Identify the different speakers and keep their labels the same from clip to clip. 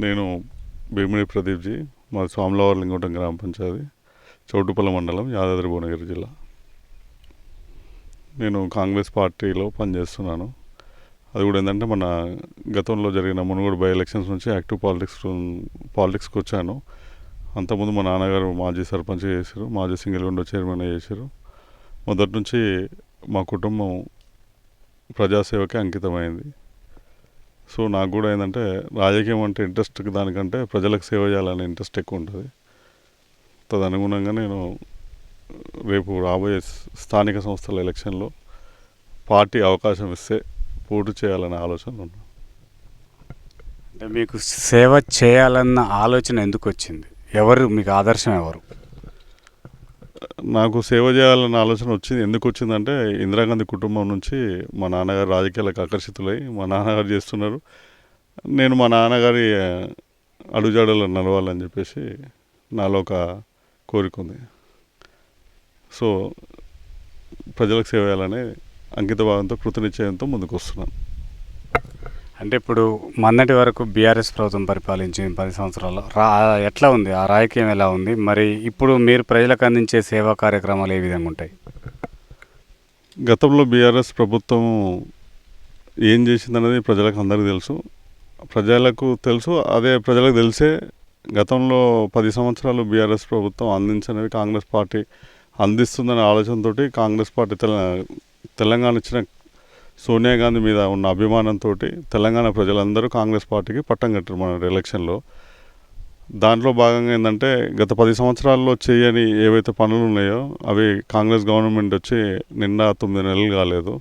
Speaker 1: నేను భీమిడి ప్రదీప్జీ, మా స్వామిలవారి లింగోటం గ్రామ పంచాయతీ, చౌటుపల్లి మండలం, యాదాద్రి భువనగిరి జిల్లా. నేను కాంగ్రెస్ పార్టీలో పనిచేస్తున్నాను. అది కూడా ఏంటంటే మన గతంలో జరిగిన మునుగోడు బై ఎలక్షన్స్ నుంచి యాక్టివ్ పాలిటిక్స్కి వచ్చాను. అంతకుముందు మా నాన్నగారు మాజీ సర్పంచ్ చేశారు, మాజీ సింగిల్ విండో చైర్మన్ చేశారు. మొదటి నుంచి మా కుటుంబం ప్రజాసేవకే అంకితమైంది. సో నాకు కూడా ఏంటంటే రాజకీయం అంటే ఇంట్రెస్ట్ దానికంటే ప్రజలకు సేవ చేయాలనే ఇంట్రెస్ట్ ఎక్కువ ఉంటుంది. తదనుగుణంగా నేను రేపు రాబోయే స్థానిక సంస్థల ఎలక్షన్లో పార్టీ అవకాశం ఇస్తే పోటీ చేయాలనే ఆలోచన ఉంది.
Speaker 2: అంటే మీకు సేవ చేయాలన్న ఆలోచన ఎందుకు వచ్చింది? ఎవరు మీకు ఆదర్శం? ఎవరు?
Speaker 1: నాకు సేవ చేయాలన్న ఆలోచన వచ్చింది. ఎందుకు వచ్చిందంటే ఇందిరాగాంధీ కుటుంబం నుంచి మా నాన్నగారు రాజకీయాలకు ఆకర్షితులై మా నాన్నగారు చేస్తున్నారు, నేను మా నాన్నగారి అడుగుజాడలో నడవాలని చెప్పేసి నాలో ఒక కోరిక ఉంది. సో ప్రజలకు సేవ చేయాలనే అంకిత భావంతో కృతనిశ్చయంతో ముందుకు వస్తున్నాను.
Speaker 2: అంటే ఇప్పుడు మొన్నటి వరకు బీఆర్ఎస్ ప్రభుత్వం పరిపాలించింది 10 సంవత్సరాలు. ఎట్లా ఉంది ఆ రాజకీయం? ఎలా ఉంది? మరి ఇప్పుడు మీరు ప్రజలకు అందించే సేవా కార్యక్రమాలు ఏ విధంగా ఉంటాయి?
Speaker 1: గతంలో బీఆర్ఎస్ ప్రభుత్వం ఏం చేసిందనేది ప్రజలకు అందరికీ తెలుసు. అదే ప్రజలకు తెలిసే గతంలో 10 సంవత్సరాలు బీఆర్ఎస్ ప్రభుత్వం అందించినవి కాంగ్రెస్ పార్టీ అందిస్తుందనే ఆలోచనతో కాంగ్రెస్ పార్టీ తెలంగాణ ఇచ్చిన సోనియా గాంధీ మీద ఉన్న అభిమానంతో తెలంగాణ ప్రజలందరూ కాంగ్రెస్ పార్టీకి పట్టం కట్టారు మన ఎలక్షన్లో. దాంట్లో భాగంగా ఏంటంటే గత 10 సంవత్సరాల్లో చేయని ఏవైతే పనులు ఉన్నాయో అవి కాంగ్రెస్ గవర్నమెంట్ వచ్చి నిండా 9 నెలలు కాలేదు.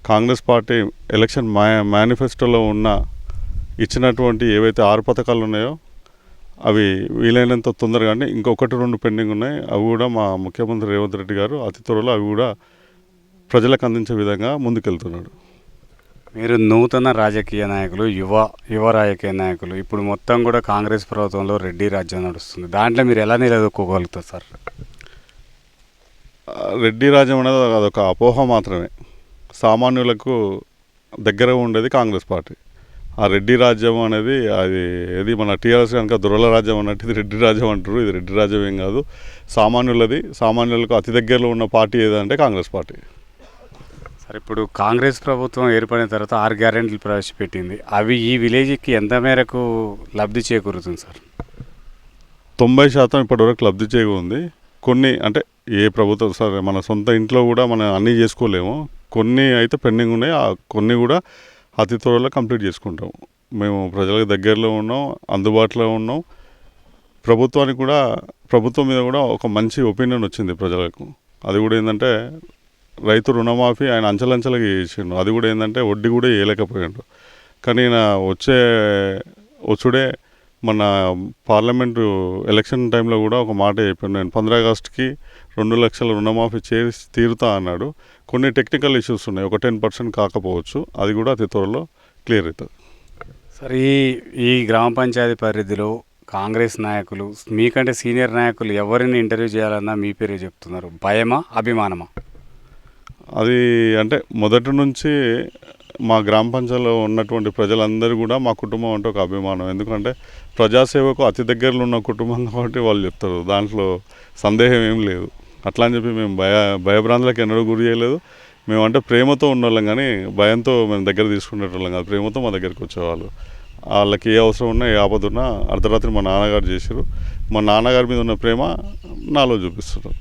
Speaker 1: కాంగ్రెస్ పార్టీ ఎలక్షన్ మేనిఫెస్టోలో ఇచ్చినటువంటి ఏవైతే 6 పథకాలు ఉన్నాయో అవి వీలైనంత తొందరగా, అంటే ఇంకొకటి 2 పెండింగ్ ఉన్నాయి. అవి కూడా మా ముఖ్యమంత్రి రేవంత్ రెడ్డి గారు అతి త్వరలో అవి కూడా ప్రజలకు అందించే విధంగా ముందుకెళ్తున్నాడు.
Speaker 2: మీరు నూతన రాజకీయ నాయకులు, యువ రాజకీయ నాయకులు. ఇప్పుడు మొత్తం కూడా కాంగ్రెస్ ప్రభుత్వంలో రెడ్డి రాజ్యం నడుస్తుంది. దాంట్లో మీరు ఎలా నిలదొక్కోగలుగుతారు సార్?
Speaker 1: రెడ్డి రాజ్యం అనేది అదొక అపోహ మాత్రమే. సామాన్యులకు దగ్గర ఉండేది కాంగ్రెస్ పార్టీ. ఆ రెడ్డి రాజ్యం అనేది ఏది మన టీఆర్ఎస్ కనుక దురల రాజ్యం అన్నట్టు ఇది రెడ్డి రాజ్యం అంటారు. ఇది రెడ్డి రాజ్యం ఏం కాదు, సామాన్యులది. సామాన్యులకు అతి దగ్గరలో ఉన్న పార్టీ ఏదంటే కాంగ్రెస్ పార్టీ.
Speaker 2: సార్, ఇప్పుడు కాంగ్రెస్ ప్రభుత్వం ఏర్పడిన తర్వాత 6 గ్యారెంటీలు ప్రవేశపెట్టింది. అవి ఈ విలేజ్కి ఎంత మేరకు లబ్ధి చేకూరుతుంది సార్?
Speaker 1: 90% ఇప్పటివరకు లబ్ధి చేకూరింది. కొన్ని అంటే ఏ ప్రభుత్వం సార్, మన సొంత ఇంట్లో కూడా మనం అన్నీ చేసుకోలేము. కొన్ని అయితే పెండింగ్ ఉన్నాయి. ఆ కొన్ని కూడా అతి త్వరలో కంప్లీట్ చేసుకుంటాం. మేము ప్రజలకు దగ్గరలో ఉన్నాం, అందుబాటులో ఉన్నాం. ప్రభుత్వం మీద కూడా ఒక మంచి ఒపీనియన్ వచ్చింది ప్రజలకు. అది కూడా ఏంటంటే రైతు రుణమాఫీ ఆయన అంచెలంచెలుగా చేసిండు. అది కూడా ఏంటంటే వడ్డీ కూడా వేయలేకపోయాడు. కానీ నా వచ్చుడే మన పార్లమెంటు ఎలక్షన్ టైంలో కూడా ఒక మాట చెప్పాను, నేను 15 ఆగస్టుకి 2 లక్షల రుణమాఫీ చేసి తీరుతా అన్నాడు. కొన్ని టెక్నికల్ ఇష్యూస్ ఉన్నాయి, ఒక 10% కాకపోవచ్చు. అది కూడా అతి త్వరలో క్లియర్ అవుతుంది.
Speaker 2: సార్, ఈ గ్రామ పంచాయతీ పరిధిలో కాంగ్రెస్ నాయకులు మీకంటే సీనియర్ నాయకులు ఎవరిని ఇంటర్వ్యూ చేయాలన్నా మీ పేరే చెప్తున్నారు. భయమా, అభిమానమా?
Speaker 1: అది అంటే మొదటి నుంచి మా గ్రామ పంచాయతీలో ఉన్నటువంటి ప్రజలందరూ కూడా మా కుటుంబం అంటే ఒక అభిమానం. ఎందుకంటే ప్రజాసేవకు అతి దగ్గరలో ఉన్న కుటుంబం కాబట్టి వాళ్ళు చెప్తారు, దాంట్లో సందేహం ఏం లేదు. అట్లా అని చెప్పి మేము భయభ్రాంతులకు ఎన్నడూ గురి చేయలేదు. మేమంటే ప్రేమతో ఉన్నోళ్ళం, కానీ భయంతో మేము దగ్గర తీసుకునేటోళ్ళం కాదు. ప్రేమతో మా దగ్గరికి వచ్చేవాళ్ళు. వాళ్ళకి ఏ అవసరం ఉన్నా, ఏ ఆపద ఉన్నా అర్ధరాత్రి మా నాన్నగారు చేశారు. మా నాన్నగారి మీద ఉన్న ప్రేమ నాలో చూపిస్తున్నారు.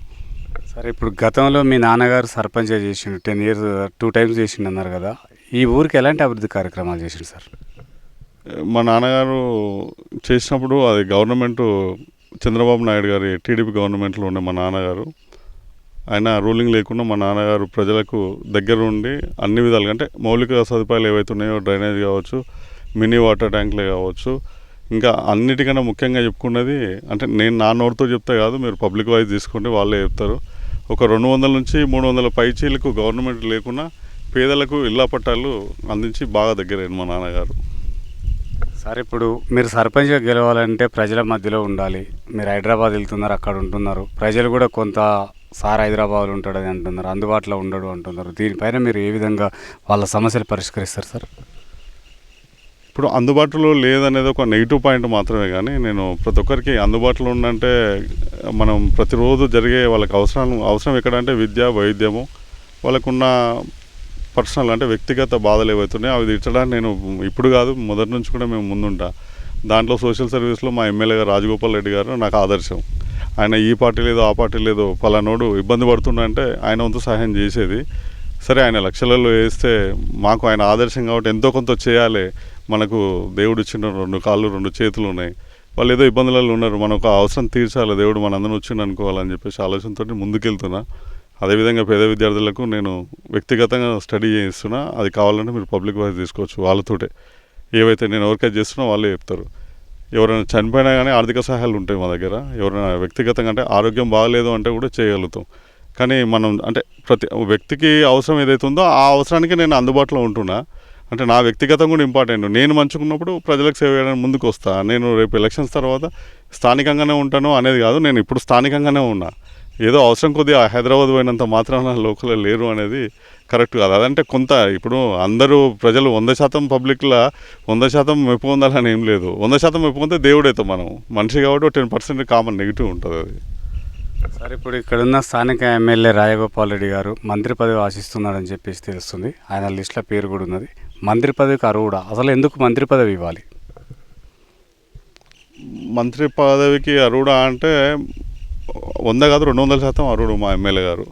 Speaker 2: సరే, ఇప్పుడు గతంలో మీ నాన్నగారు సర్పంచ్ చేసిండు, 10 years 2 times చేసిండు అన్నారు కదా. ఈ ఊరికి ఎలాంటి అభివృద్ధి కార్యక్రమాలు చేసిండు సార్?
Speaker 1: మా నాన్నగారు చేసినప్పుడు అది గవర్నమెంట్ చంద్రబాబు నాయుడు గారి టీడీపీ గవర్నమెంట్లో ఉండే మా నాన్నగారు. ఆయన రూలింగ్ లేకుండా మా నాన్నగారు ప్రజలకు దగ్గర ఉండి అన్ని విధాలుగా, అంటే మౌలిక సదుపాయాలు ఏవైతే ఉన్నాయో, డ్రైనేజ్ కావచ్చు, మినీ వాటర్ ట్యాంకులే కావచ్చు, ఇంకా అన్నిటికన్నా ముఖ్యంగా చెప్పుకున్నది, అంటే నేను నా నోటితో చెప్తే కాదు, మీరు పబ్లిక్ వైజ్ తీసుకోండి, వాళ్ళే చెప్తారు. ఒక 200 నుంచి 300 పైచీలకు గవర్నమెంట్ లేకున్నా పేదలకు ఇళ్ల పట్టాలు అందించి బాగా దగ్గరైంది మా నాన్నగారు.
Speaker 2: సార్, ఇప్పుడు మీరు సర్పంచ్గా గెలవాలంటే ప్రజల మధ్యలో ఉండాలి. మీరు హైదరాబాద్ వెళ్తున్నారు, అక్కడ ఉంటున్నారు. ప్రజలు కూడా కొంత సార్ హైదరాబాద్లో ఉంటాడని అంటున్నారు, అందుబాటులో ఉండడు అంటున్నారు. దీనిపైన మీరు ఏ విధంగా వాళ్ళ సమస్యలు పరిష్కరిస్తారు సార్?
Speaker 1: ఇప్పుడు అందుబాటులో లేదనేది ఒక నెగిటివ్ పాయింట్ మాత్రమే, కానీ నేను ప్రతి ఒక్కరికి అందుబాటులో ఉందంటే మనం ప్రతిరోజు జరిగే వాళ్ళకి అవసరం ఎక్కడంటే విద్య, వైద్యము, వాళ్ళకున్న పర్సనల్ అంటే వ్యక్తిగత బాధలు ఏవైతున్నాయో అవి తీర్చడానికి నేను ఇప్పుడు కాదు మొదటి నుంచి కూడా మేము ముందుంటా. దాంట్లో సోషల్ సర్వీస్లో మా ఎమ్మెల్యే గారు రాజగోపాల్ రెడ్డి గారు నాకు ఆదర్శం. ఆయన ఈ పార్టీ లేదు ఆ పార్టీ లేదు పలానోడు ఇబ్బంది పడుతుండంటే ఆయన వంతు సహాయం చేసేది. సరే ఆయన లక్షలలో వేస్తే మాకు ఆయన ఆదర్శం కాబట్టి ఎంతో కొంత చేయాలి. మనకు దేవుడు ఇచ్చిన 2 కాళ్ళు 2 చేతులు ఉన్నాయి, వాళ్ళు ఏదో ఇబ్బందులలో ఉన్నారు, మన ఒక అవసరం తీర్చాలి, దేవుడు మనందరం వచ్చిండు అనుకోవాలని చెప్పేసి ఆలోచనతో ముందుకెళ్తున్నా. అదేవిధంగా పేద విద్యార్థులకు నేను వ్యక్తిగతంగా స్టడీ చేయిస్తున్నా. అది కావాలంటే మీరు పబ్లిక్ వాయిస్ తీసుకోవచ్చు, వాళ్ళతోటే ఏవైతే నేను ఎవరికైతే చేస్తున్నా వాళ్ళే చెప్తారు. ఎవరైనా చనిపోయినా కానీ ఆర్థిక సహాయాలు ఉంటాయి మా దగ్గర. ఎవరైనా వ్యక్తిగతంగా అంటే ఆరోగ్యం బాగలేదు అంటే కూడా చేయగలుగుతాం. కానీ మనం అంటే ప్రతి వ్యక్తికి అవసరం ఏదైతే ఉందో ఆ అవసరానికి నేను అందుబాటులో ఉంటున్నా. అంటే నా వ్యక్తిగతం కూడా ఇంపార్టెంట్. నేను మంచుకున్నప్పుడు ప్రజలకు సేవ చేయడానికి ముందుకు వస్తా. నేను రేపు ఎలక్షన్స్ తర్వాత స్థానికంగానే ఉంటాను అనేది కాదు, నేను ఇప్పుడు స్థానికంగానే ఉన్నా. ఏదో అవసరం కొద్దిగా హైదరాబాద్ పోయినంత మాత్రాన లోకల్ లేరు అనేది కరెక్ట్ కాదు. అదంటే కొంత ఇప్పుడు అందరూ ప్రజలు 100% పబ్లిక్లో 100% మెప్పు పొందాలని ఏం లేదు. 100% మెప్పు పొందితే దేవుడైతే మనం మనిషి కాబట్టి 10% కామన్ నెగిటివ్ ఉంటుంది అది.
Speaker 2: సార్ ఇప్పుడు ఇక్కడున్న స్థానిక ఎమ్మెల్యే రాజగోపాల్ రెడ్డి గారు మంత్రి పదవి ఆశిస్తున్నారని చెప్పేసి తెలుస్తుంది. ఆయన లిస్టులో పేరు కూడా ఉన్నది. మంత్రి పదవికి అర్హుడా? అసలు ఎందుకు మంత్రి పదవి ఇవ్వాలి?
Speaker 1: మంత్రి పదవికి అర్హుడా అంటే 100 కాదు 200% అర్హుడు మా ఎమ్మెల్యే గారు.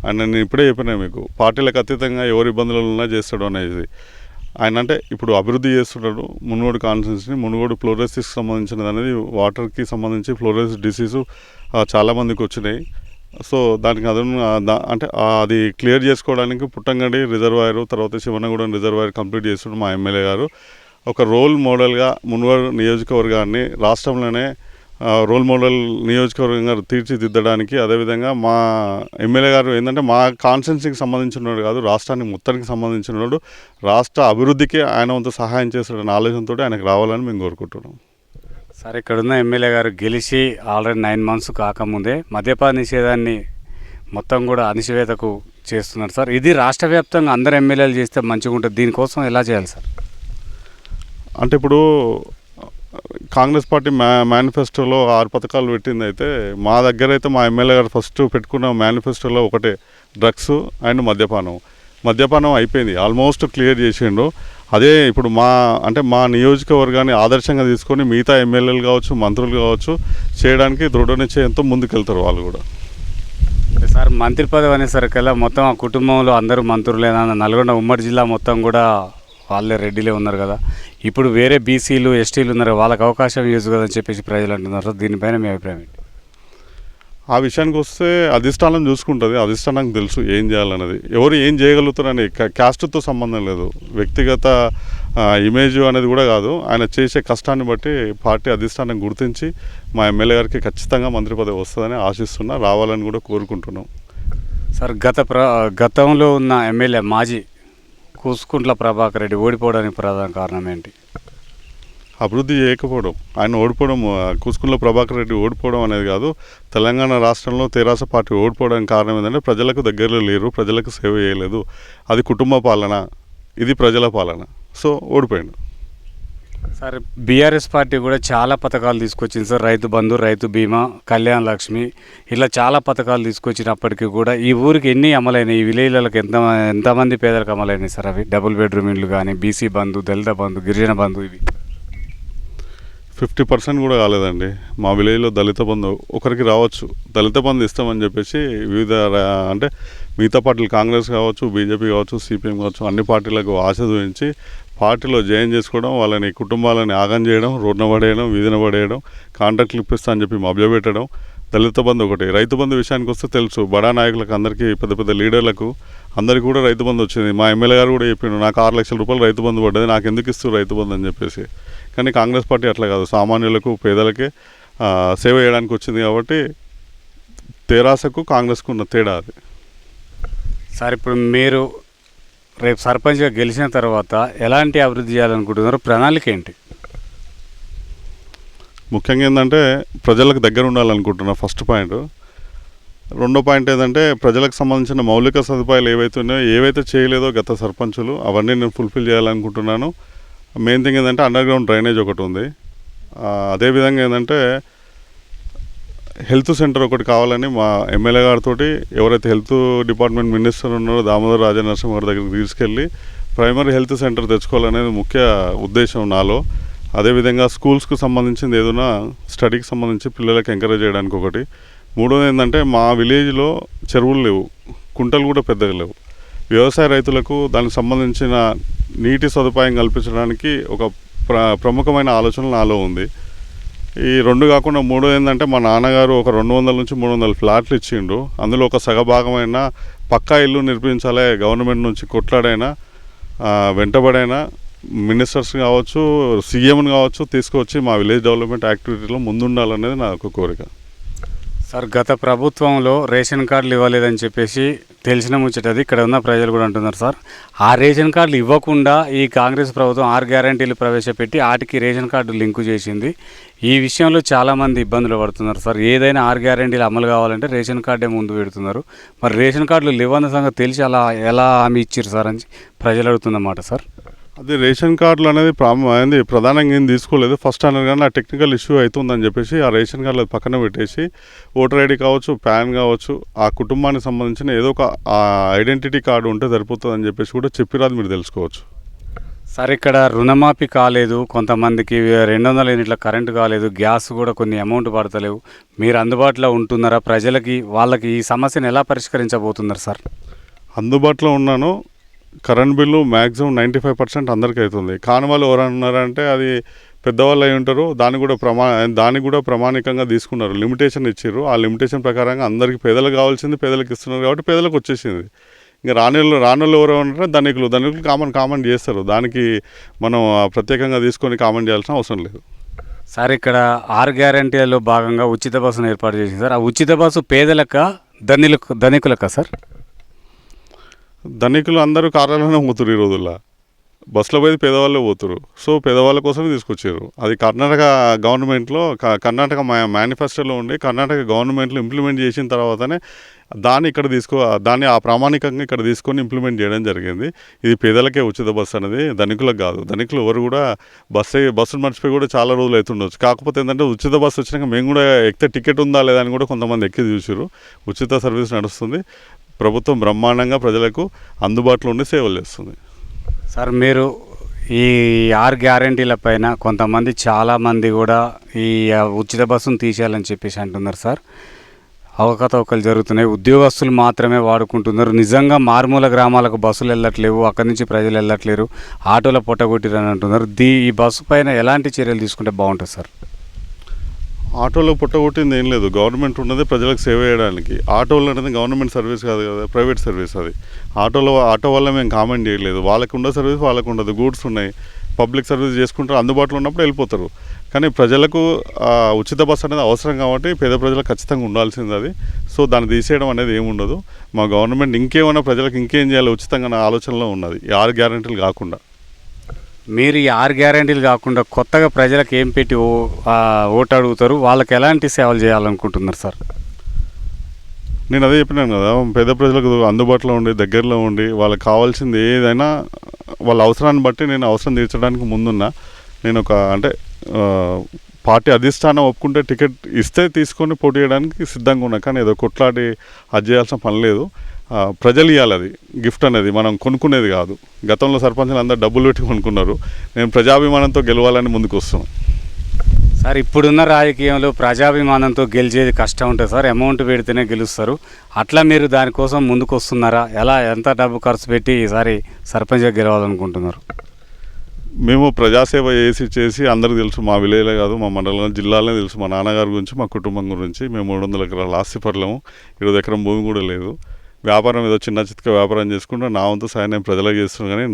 Speaker 1: ఆయన నేను ఇప్పుడే చెప్పినా మీకు, పార్టీలకు అతీతంగా ఎవరు ఇబ్బందులు ఉన్నా చేస్తాడు అనేది. ఆయన అంటే ఇప్పుడు అభివృద్ధి చేస్తున్నాడు. మునుగోడు కాన్స్టిట్యున్సీని, మునుగోడు ఫ్లోరోసిస్కి సంబంధించినది అనేది వాటర్కి సంబంధించి ఫ్లోరోసిస్ డిసీజు చాలామందికి వచ్చినాయి. సో దానికి అంటే అది క్లియర్ చేసుకోవడానికి పుట్టంగడి రిజర్వాయర్, తర్వాత శివనగూడెం రిజర్వాయర్ కంప్లీట్ చేస్తున్నాడు మా ఎమ్మెల్యే గారు. ఒక రోల్ మోడల్గా మునుగోడు నియోజకవర్గాన్ని రాష్ట్రంలోనే రోల్ మోడల్ నియోజకవర్గంగా తీర్చిదిద్దడానికి, అదేవిధంగా మా ఎమ్మెల్యే గారు ఏంటంటే మా కాన్స్టిట్యున్సీకి సంబంధించినవాడు కాదు, రాష్ట్రానికి మొత్తానికి సంబంధించినవాడు. రాష్ట్ర అభివృద్ధికి ఆయన వంతు సహాయం చేస్తాడని ఆలోచనతో ఆయనకు రావాలని మేము కోరుకుంటున్నాం.
Speaker 2: సార్ ఇక్కడున్న ఎమ్మెల్యే గారు గెలిచి ఆల్రెడీ 9 months కాకముందే మద్యపాన నిషేధాన్ని మొత్తం కూడా అణిచివేతకు చేస్తున్నారు సార్. ఇది రాష్ట్ర వ్యాప్తంగా అందరు ఎమ్మెల్యేలు చేస్తే మంచిగా ఉంటుంది. దీనికోసం ఎలా చేయాలి సార్?
Speaker 1: అంటే ఇప్పుడు కాంగ్రెస్ పార్టీ మేనిఫెస్టోలో 6 పథకాలు పెట్టింది. అయితే మా దగ్గర అయితే మా ఎమ్మెల్యే గారు ఫస్ట్ పెట్టుకున్న మేనిఫెస్టోలో ఒకటే డ్రగ్స్ అండ్ మద్యపానం అయిపోయింది, ఆల్మోస్ట్ క్లియర్ చేసిండు. అదే ఇప్పుడు మా నియోజకవర్గాన్ని ఆదర్శంగా తీసుకొని మిగతా ఎమ్మెల్యేలు కావచ్చు, మంత్రులు కావచ్చు చేయడానికి దృఢ నిశ్చయంతో ముందుకెళ్తారు వాళ్ళు కూడా.
Speaker 2: సార్ మంత్రి పదవి అనేసరికల్లా మొత్తం ఆ కుటుంబంలో అందరూ మంత్రులేనా? నల్గొండ ఉమ్మడి జిల్లా మొత్తం కూడా వాళ్ళే రెడ్డిలే ఉన్నారు కదా. ఇప్పుడు వేరే బీసీలు ఎస్టీలు ఉన్నారు, వాళ్ళకి అవకాశం ఇవ్వచ్చు కదని చెప్పేసి ప్రజలు అంటున్నారు. దీనిపైన మీ అభిప్రాయం ఏంటి?
Speaker 1: ఆ విషయానికి వస్తే అధిష్టానం చూసుకుంటుంది. అధిష్టానానికి తెలుసు ఏం చేయాలన్నది. ఎవరు ఏం చేయగలుగుతారని క్యాస్ట్తో సంబంధం లేదు, వ్యక్తిగత ఇమేజ్ అనేది కూడా కాదు. ఆయన చేసే కష్టాన్ని బట్టి పార్టీ అధిష్టానం గుర్తించి మా ఎమ్మెల్యే గారికి ఖచ్చితంగా మంత్రి పదవి వస్తుందని ఆశిస్తున్నా, రావాలని కూడా కోరుకుంటున్నాం.
Speaker 2: సార్ గతంలో ఉన్న ఎమ్మెల్యే మాజీ కూసుకుంట్ల ప్రభాకర్ రెడ్డి ఓడిపోవడానికి ప్రధాన కారణం ఏంటి?
Speaker 1: అభివృద్ధి చేయకపోవడం. ఆయన ఓడిపోవడం, కూసుకుంట్ల ప్రభాకర్ రెడ్డి ఓడిపోవడం అనేది కాదు, తెలంగాణ రాష్ట్రంలో తెరాస పార్టీ ఓడిపోవడానికి కారణం ఏంటంటే ప్రజలకు దగ్గరలో లేరు, ప్రజలకు సేవ చేయలేదు. అది కుటుంబ పాలన, ఇది ప్రజల పాలన. సో ఓడిపోయాడు.
Speaker 2: సార్ బీఆర్ఎస్ పార్టీ కూడా చాలా పథకాలు తీసుకొచ్చింది సార్. రైతు బంధు, రైతు బీమా, కళ్యాణ్ లక్ష్మి, ఇలా చాలా పథకాలు తీసుకొచ్చినప్పటికీ కూడా ఈ ఊరికి ఎన్ని అమలైనాయి? ఈ విలేజ్లకు ఎంతమంది పేదలకు అమలైనాయి సార్ అవి? డబుల్ బెడ్రూమ్ ఇండ్లు కానీ, బీసీ బంధు, దళిత బంధు, గిరిజన బంధు, ఇవి
Speaker 1: 50% కూడా కాలేదండి. మా విలేజ్లో దళిత బంధు ఒకరికి రావచ్చు, దళిత బంధు ఇస్తామని చెప్పేసి వివిధ అంటే మిగతా పార్టీలు కాంగ్రెస్ కావచ్చు, బీజేపీ కావచ్చు, సిపిఎం కావచ్చు, అన్ని పార్టీలకు ఆశ చూపించి పార్టీలో జాయిన్ చేసుకోవడం, వాళ్ళని కుటుంబాలని ఆగం చేయడం, రోడ్న పడేయడం, వీధిన పడేయడం, కాంట్రాక్ట్లు ఇప్పిస్తా అని చెప్పి మభ్యపెట్టడం. దళిత బంధు ఒకటి. రైతు బంధు విషయానికి వస్తే తెలుసు, బడా నాయకులకు అందరికీ, పెద్ద పెద్ద లీడర్లకు అందరికీ కూడా రైతు బంధు వచ్చింది. మా ఎమ్మెల్యే గారు కూడా చెప్పిండు, నాకు 6 లక్షల రూపాయలు రైతు బంధు పడ్డది, నాకు ఎందుకు ఇస్తారు రైతు బంధు అని చెప్పేసి. కానీ కాంగ్రెస్ పార్టీ అట్లా కాదు, సామాన్యులకు పేదలకే సేవ చేయడానికి వచ్చింది. కాబట్టి తెరాసకు కాంగ్రెస్కు ఉన్న తేడా అది.
Speaker 2: సార్ ఇప్పుడు మీరు రేపు సర్పంచ్గా గెలిచిన తర్వాత ఎలాంటి అభివృద్ధి చేయాలనుకుంటున్నారు? ప్రణాళిక ఏంటి?
Speaker 1: ముఖ్యంగా ఏంటంటే ప్రజలకు దగ్గర ఉండాలనుకుంటున్నా, ఫస్ట్ పాయింట్. రెండో పాయింట్ ఏంటంటే ప్రజలకు సంబంధించిన మౌలిక సదుపాయాలు ఏవైతే ఉన్నాయో, ఏవైతే చేయలేదో గత సర్పంచులు, అవన్నీ నేను ఫుల్ఫిల్ చేయాలనుకుంటున్నాను. మెయిన్ థింగ్ ఏంటంటే అండర్ గ్రౌండ్ డ్రైనేజ్ ఒకటి ఉంది. అదేవిధంగా ఏంటంటే హెల్త్ సెంటర్ ఒకటి కావాలని మా ఎమ్మెల్యే గారితో ఎవరైతే హెల్త్ డిపార్ట్మెంట్ మినిస్టర్ ఉన్నారో దామోదర్ రాజనరసింహ గారి దగ్గరికి తీసుకెళ్ళి ప్రైమరీ హెల్త్ సెంటర్ తెచ్చుకోవాలనేది ముఖ్య ఉద్దేశం నాలో. అదేవిధంగా స్కూల్స్కు సంబంధించింది ఏదైనా స్టడీకి సంబంధించి పిల్లలకి ఎంకరేజ్ చేయడానికి ఒకటి. మూడోది ఏంటంటే మా విలేజ్లో చెరువులు లేవు, కుంటలు కూడా పెద్దగా లేవు. వ్యవసాయ రైతులకు దానికి సంబంధించిన నీటి సదుపాయం కల్పించడానికి ఒక ప్రముఖమైన ఆలోచన నాలో ఉంది. ఈ రెండు కాకుండా మూడో ఏంటంటే మా నాన్నగారు ఒక 200 నుంచి 300 ఫ్లాట్లు ఇచ్చిండు. అందులో ఒక సగభాగమైన పక్కా ఇల్లు నిర్మించాలి, గవర్నమెంట్ నుంచి కొట్లాడైనా వెంటబడైనా మినిస్టర్స్ కావచ్చు, సీఎంని కావచ్చు తీసుకొచ్చి మా విలేజ్ డెవలప్మెంట్ యాక్టివిటీలో ముందుండాలనేది నా ఒక కోరిక.
Speaker 2: సార్, గత ప్రభుత్వంలో రేషన్ కార్డులు ఇవ్వలేదని చెప్పేసి తెలిసిన ముచ్చటది ఇక్కడ ఉన్న ప్రజలు కూడా అంటున్నారు సార్. ఆ రేషన్ కార్డులు ఇవ్వకుండా ఈ కాంగ్రెస్ ప్రభుత్వం 6 గ్యారంటీలు ప్రవేశపెట్టి వాటికి రేషన్ కార్డు లింకు చేసింది. ఈ విషయంలో చాలామంది ఇబ్బందులు పడుతున్నారు సార్. ఏదైనా 6 గ్యారంటీలు అమలు కావాలంటే రేషన్ కార్డే ముందు పెడుతున్నారు. మరి రేషన్ కార్డులు లేవన్న సంగతి తెలిసి అలా ఎలా హామీ ఇచ్చారు సార్ అని ప్రజలు అడుగుతున్నమాట సార్.
Speaker 1: అది రేషన్ కార్డులు అనేది ప్రధానంగా ఏం తీసుకోలేదు. ఫస్ట్ అన్నారు కానీ ఆ టెక్నికల్ ఇష్యూ అవుతుందని చెప్పేసి ఆ రేషన్ కార్డులు పక్కన పెట్టేసి ఓటర్ ఐడి కావచ్చు, ప్యాన్ కావచ్చు, ఆ కుటుంబానికి సంబంధించిన ఏదో ఒక ఐడెంటిటీ కార్డు ఉంటే సరిపోతుందని చెప్పేసి కూడా చెప్పిరాదు, మీరు తెలుసుకోవచ్చు.
Speaker 2: సార్, ఇక్కడ రుణమాఫీ కాలేదు, కొంతమందికి 200 యూనిట్ల కరెంటు కాలేదు, గ్యాస్ కూడా కొన్ని అమౌంట్ పడతలేవు. మీరు అందుబాటులో ఉంటున్నారా? ప్రజలకి వాళ్ళకి ఈ సమస్యను ఎలా పరిష్కరించబోతున్నారు సార్?
Speaker 1: అందుబాటులో ఉన్నాను. కరెంట్ బిల్లు మ్యాక్సిమం 95% అందరికీ అవుతుంది. కాని వాళ్ళు ఎవరన్నారంటే అది పెద్దవాళ్ళు అయి ఉంటారు, దాన్ని కూడా ప్రామాణికంగా తీసుకున్నారు, లిమిటేషన్ ఇచ్చారు. ఆ లిమిటేషన్ ప్రకారంగా అందరికీ పేదలకు కావాల్సింది పేదలకు ఇస్తున్నారు కాబట్టి పేదలకు వచ్చేసింది. ఇంకా రానోళ్ళు ఎవరు ఉన్నారో ధనికులు కామెంట్ చేస్తారు. దానికి మనం ప్రత్యేకంగా తీసుకొని కామెంట్ చేయాల్సిన అవసరం లేదు.
Speaker 2: సార్, ఇక్కడ 6 గ్యారంటీలలో భాగంగా ఉచిత బస్సును ఏర్పాటు చేసింది సార్. ఆ ఉచిత బస్సు పేదలక ధనికులకా సార్?
Speaker 1: ధనికులు అందరూ కార్యాలయంలో పోతురు ఈ రోజుల్లో, బస్సులో పోయి పేదవాళ్ళే పోతురు. సో పేదవాళ్ళ కోసమే తీసుకొచ్చారు. అది కర్ణాటక గవర్నమెంట్లో కర్ణాటక మేనిఫెస్టోలో ఉండి కర్ణాటక గవర్నమెంట్లో ఇంప్లిమెంట్ చేసిన తర్వాతనే దాన్ని ఆ ప్రామాణికంగా ఇక్కడ తీసుకొని ఇంప్లిమెంట్ చేయడం జరిగింది. ఇది పేదలకే ఉచిత బస్సు అనేది, ధనికులకు కాదు. ధనికులు ఎవరు కూడా బస్సును మర్చిపోయి కూడా చాలా రోజులు అవుతుండొచ్చు. కాకపోతే ఏంటంటే ఉచిత బస్సు వచ్చినాక మేము కూడా ఎక్కితే టికెట్ ఉందా లేదా అని కూడా కొంతమంది ఎక్కి చూసారు. ఉచిత సర్వీస్ నడుస్తుంది. ప్రభుత్వం బ్రహ్మాండంగా ప్రజలకు అందుబాటులో ఉండి సేవలు చేస్తుంది.
Speaker 2: సార్, మీరు ఈ 6 గ్యారంటీల పైన కొంతమంది చాలామంది కూడా ఈ ఉచిత బస్సును తీసేయాలని చెప్పేసి అంటున్నారు సార్. అవకతవకలు జరుగుతున్నాయి, ఉద్యోగస్తులు మాత్రమే వాడుకుంటున్నారు. నిజంగా మారుమూల గ్రామాలకు బస్సులు వెళ్ళట్లేవు, అక్కడి నుంచి ప్రజలు వెళ్ళట్లేరు, ఆటోలో పొట్టగొట్టిరని అంటున్నారు. ఈ బస్సు పైన ఎలాంటి చర్యలు తీసుకుంటే బాగుంటుంది సార్?
Speaker 1: ఆటోలో పుట్టగొట్టింది ఏం లేదు. గవర్నమెంట్ ఉన్నది ప్రజలకు సేవ చేయడానికి. ఆటోలు అనేది గవర్నమెంట్ సర్వీస్ కాదు కదా, ప్రైవేట్ సర్వీస్ అది. ఆటో వల్ల మేము కామెంట్ చేయలేదు. వాళ్ళకు ఉన్న సర్వీస్ వాళ్ళకు ఉండదు. గూడ్స్ ఉన్నాయి, పబ్లిక్ సర్వీస్ చేసుకుంటారు, అందుబాటులో ఉన్నప్పుడు వెళ్ళిపోతారు. కానీ ప్రజలకు ఉచిత బస్సు అనేది అవసరం కాబట్టి పేద ప్రజలకు ఖచ్చితంగా ఉండాల్సింది అది. సో దాన్ని తీసేయడం అనేది ఏముండదు. మా గవర్నమెంట్ ఇంకేమైనా ప్రజలకు ఇంకేం చేయాలి ఉచితంగా నా ఆలోచనలో ఉన్నది, ఈ 6 గ్యారెంటీలు కాకుండా.
Speaker 2: మీరు ఈ 6 గ్యారంటీలు కాకుండా కొత్తగా ప్రజలకు ఏం పెట్టి ఓటు అడుగుతారు, వాళ్ళకి ఎలాంటి సేవలు చేయాలనుకుంటున్నారు సార్?
Speaker 1: నేను అదే చెప్పినాను కదా, పేద ప్రజలకు అందుబాటులో ఉండి దగ్గరలో ఉండి వాళ్ళకి కావాల్సింది ఏదైనా వాళ్ళ అవసరాన్ని బట్టి నేను అవసరం తీర్చడానికి ముందున్నా. నేను పార్టీ అధిష్టానం ఒప్పుకుంటే టికెట్ ఇస్తే తీసుకొని పోటీ చేయడానికి సిద్ధంగా ఉన్నా. కానీ ఏదో కొట్లాడి అది చేయాల్సిన పని లేదు. ప్రజలు ఇవ్వాలి, అది గిఫ్ట్ అనేది మనం కొనుక్కునేది కాదు. గతంలో సర్పంచులు అందరూ డబ్బులు పెట్టి కొనుక్కున్నారు. నేను ప్రజాభిమానంతో గెలవాలని ముందుకు వస్తున్నాను
Speaker 2: సార్. ఇప్పుడున్న రాజకీయంలో ప్రజాభిమానంతో గెలిచేది కష్టం ఉంటుంది సార్, అమౌంట్ పెడితేనే గెలుస్తారు. అట్లా మీరు దానికోసం ముందుకు వస్తున్నారా? ఎంత డబ్బు ఖర్చు పెట్టి ఈసారి సర్పంచ్గా గెలవాలనుకుంటున్నారు?
Speaker 1: మేము ప్రజాసేవ చేసి అందరికీ తెలుసు. మా విలేజ్లో కాదు, మా మండలం జిల్లాలోనే తెలుసు. మా నాన్నగారి గురించి, మా కుటుంబం గురించి. మేము 300 ఎకరాల ఆస్తి పడలేము, 20 ఎకరం భూమి కూడా లేదు. వ్యాపారం ఏదో చిన్న చిత్క వ్యాపారం చేసుకుంటే నా వంతు సాయం నేను ప్రజలకు చేస్తున్నాను. కానీ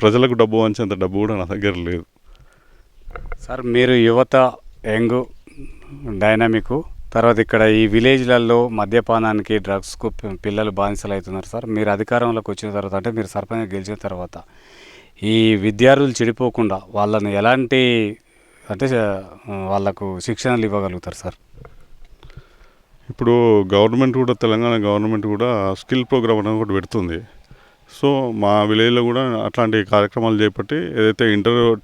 Speaker 1: ప్రజలకు డబ్బు వంచేంత డబ్బు కూడా నా దగ్గర లేదు
Speaker 2: సార్. మీరు యువత, యంగ్, డైనామిక్, తర్వాత ఇక్కడ ఈ విలేజ్లలో మద్యపానానికి, డ్రగ్స్కు పిల్లలు బానిసలు అవుతున్నారు సార్. మీరు అధికారంలోకి వచ్చిన తర్వాత, అంటే మీరు సర్పంచ్ గెలిచిన తర్వాత ఈ విద్యార్థులు చెడిపోకుండా వాళ్ళని ఎలాంటి వాళ్ళకు శిక్షణలు ఇవ్వగలుగుతారు సార్?
Speaker 1: ఇప్పుడు గవర్నమెంట్ కూడా, తెలంగాణ గవర్నమెంట్ కూడా స్కిల్ ప్రోగ్రామ్ అనేది ఒకటి పెడుతుంది. సో మా విలేజ్లో కూడా అట్లాంటి కార్యక్రమాలు చేపట్టి ఏదైతే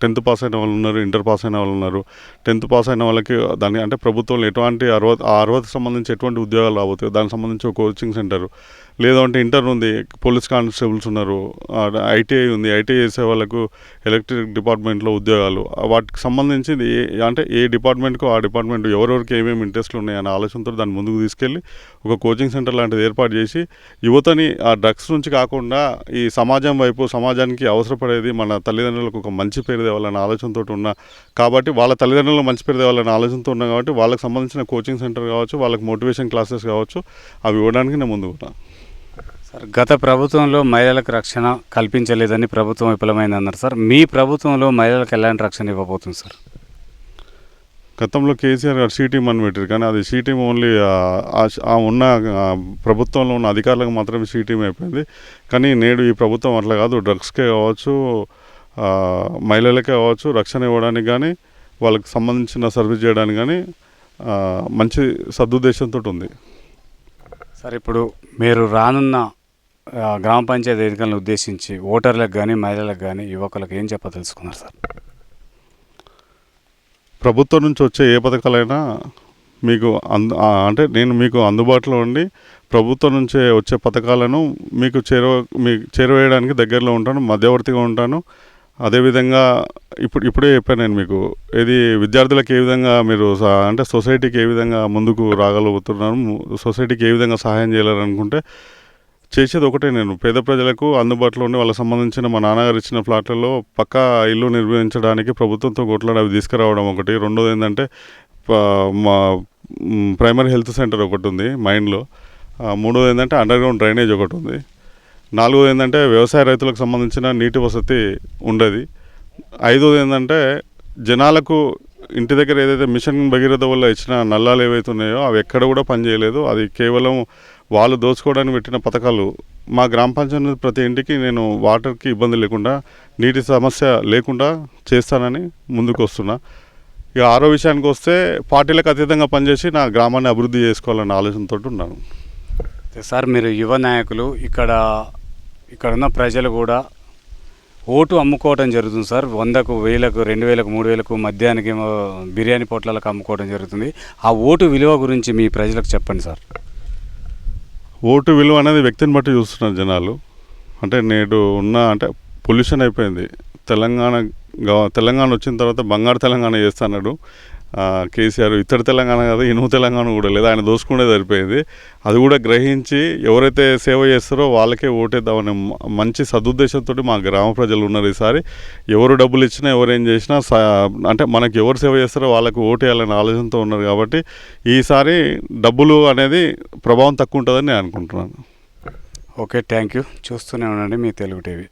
Speaker 1: 10th పాస్ అయిన వాళ్ళు ఉన్నారు, ఇంటర్ పాస్ అయిన వాళ్ళు ఉన్నారు, 10th పాస్ అయిన వాళ్ళకి దాని అంటే ప్రభుత్వంలో ఎటువంటి అర్హతకు సంబంధించి ఎటువంటి ఉద్యోగాలు రాబోతాయి దానికి సంబంధించి ఒక కోచింగ్ సెంటర్, లేదు అంటే ఇంటర్ ఉంది, పోలీస్ కానిస్టేబుల్స్ ఉన్నారు, ఐటీఐ ఉంది, ఐటీఐ చేసే వాళ్ళకు ఎలక్ట్రిక్ డిపార్ట్మెంట్లో ఉద్యోగాలు, వాటికి సంబంధించి అంటే ఏ డిపార్ట్మెంట్కు ఆ డిపార్ట్మెంట్ ఎవరెవరికి ఏమేమి ఇంట్రెస్ట్లు ఉన్నాయి అనే ఆలోచనతో దాన్ని ముందుకు తీసుకెళ్ళి ఒక కోచింగ్ సెంటర్ లాంటిది ఏర్పాటు చేసి యువతని ఆ డ్రగ్స్ నుంచి కాకుండా ఈ సమాజం వైపు, సమాజానికి అవసరపడేది మన తల్లిదండ్రులకు ఒక మంచి పేరు తేవాలనే ఆలోచనతో ఉన్నా కాబట్టి, వాళ్ళ తల్లిదండ్రులకు మంచి పేరు తేవాలనే ఆలోచనతో ఉన్నా కాబట్టి వాళ్ళకి సంబంధించిన కోచింగ్ సెంటర్ కావచ్చు, వాళ్ళకి మోటివేషన్ క్లాసెస్ కావచ్చు, అవి ఇవ్వడానికి నేను ముందుకు ఉన్నా.
Speaker 2: సార్, గత ప్రభుత్వంలో మహిళలకు రక్షణ కల్పించలేదని ప్రభుత్వం విఫలమైందన్నారు సార్. మీ ప్రభుత్వంలో మహిళలకు ఎలాంటి రక్షణ ఇవ్వబోతుంది సార్?
Speaker 1: గతంలో కేసీఆర్ గారు టీమ్ అని పెట్టారు, కానీ అది టీమ్ ఓన్లీ ఉన్న ప్రభుత్వంలో ఉన్న అధికారులకు మాత్రమే టీమ్ అయిపోయింది. కానీ నేడు ఈ ప్రభుత్వం అట్లా కాదు, డ్రగ్స్కే కావచ్చు, మహిళలకే కావచ్చు, రక్షణ ఇవ్వడానికి కానీ వాళ్ళకి సంబంధించిన సర్వీస్ చేయడానికి కానీ మంచి సదుద్దేశంతో ఉంది.
Speaker 2: సార్, ఇప్పుడు మీరు రానున్న గ్రామ పంచాయతీ ఎన్నికలను ఉద్దేశించి ఓటర్లకు కానీ మహిళలకు కానీ యువకులకు ఏం చెప్పదలుచుకున్నారు సార్?
Speaker 1: ప్రభుత్వం నుంచి వచ్చే ఏ పథకాలైనా మీకు అంటే నేను మీకు అందుబాటులో ఉండి ప్రభుత్వం నుంచి వచ్చే పథకాలను మీకు చేరవేయడానికి దగ్గరలో ఉంటాను, మధ్యవర్తిగా ఉంటాను. అదేవిధంగా ఇప్పుడే చెప్పాను నేను మీకు, విద్యార్థులకు ఏ విధంగా మీరు అంటే సొసైటీకి ఏ విధంగా ముందుకు రాగలుగుతున్నాను, సొసైటీకి ఏ విధంగా సహాయం చేయాలనుకుంటే చేసేది ఒకటే, నేను పేద ప్రజలకు అందుబాటులో ఉండి వాళ్ళకి సంబంధించిన మా నాన్నగారు ఇచ్చిన ఫ్లాట్లలో పక్కా ఇల్లు నిర్మించడానికి ప్రభుత్వంతో కొట్లాడి అవి తీసుకురావడం ఒకటి. రెండోది ఏంటంటే మా ప్రైమరీ హెల్త్ సెంటర్ ఒకటి ఉంది మైండ్లో. మూడోది ఏంటంటే అండర్ గ్రౌండ్ డ్రైనేజ్ ఒకటి ఉంది. నాలుగోది ఏంటంటే వ్యవసాయ రైతులకు సంబంధించిన నీటి వసతి ఉండేది. ఐదోది ఏంటంటే జనాలకు ఇంటి దగ్గర ఏదైతే మిషన్ భగీరథ వల్ల ఇచ్చిన నల్లాలు ఏవైతే ఉన్నాయో అవి ఎక్కడ కూడా పనిచేయలేదు. అది కేవలం వాళ్ళు దోచుకోవడానికి పెట్టిన పథకాలు. మా గ్రామ పంచాయతీ ప్రతి ఇంటికి నేను వాటర్కి ఇబ్బంది లేకుండా, నీటి సమస్య లేకుండా చేస్తానని ముందుకు వస్తున్నా. ఇక ఆరో విషయానికి వస్తే పార్టీలకు అతీతంగా పనిచేసి నా గ్రామాన్ని అభివృద్ధి చేసుకోవాలన్న ఆలోచనతో ఉన్నాను.
Speaker 2: సార్, మీరు యువ నాయకులు, ఇక్కడ ఉన్న ప్రజలు కూడా ఓటు అమ్ముకోవడం జరుగుతుంది సార్. 100కు 1000కు 2000కు 3000కు మధ్యాహ్నానికి బిర్యానీ పొట్లాలకు అమ్ముకోవడం జరుగుతుంది. ఆ ఓటు విలువ గురించి మీ ప్రజలకు చెప్పండి సార్.
Speaker 1: ఓటు విలువ అనేది వ్యక్తిని బట్టి చూస్తున్నారు జనాలు. అంటే నేడు అంటే పొల్యూషన్ అయిపోయింది. తెలంగాణ వచ్చిన తర్వాత బంగారు తెలంగాణ చేస్తున్నాడు కేసీఆర్. ఇతర తెలంగాణ కాదు, ఇనుము తెలంగాణ కూడా లేదు, ఆయన దోసుకునే సరిపోయింది. అది కూడా గ్రహించి ఎవరైతే సేవ చేస్తారో వాళ్ళకే ఓటేద్దామనే మంచి సదుద్దేశంతో మా గ్రామ ప్రజలు ఉన్నారు. ఈసారి ఎవరు డబ్బులు ఇచ్చినా, ఎవరు ఏం చేసినా అంటే మనకి ఎవరు సేవ చేస్తారో వాళ్ళకి ఓటేయాలనే ఆలోచనతో ఉన్నారు. కాబట్టి ఈసారి డబ్బులు అనేది ప్రభావం తక్కువ ఉంటుందని నేను అనుకుంటున్నాను.
Speaker 2: Okay, thank you. చూస్తూనే ఉండండి మీ తెలుగు టీవీ.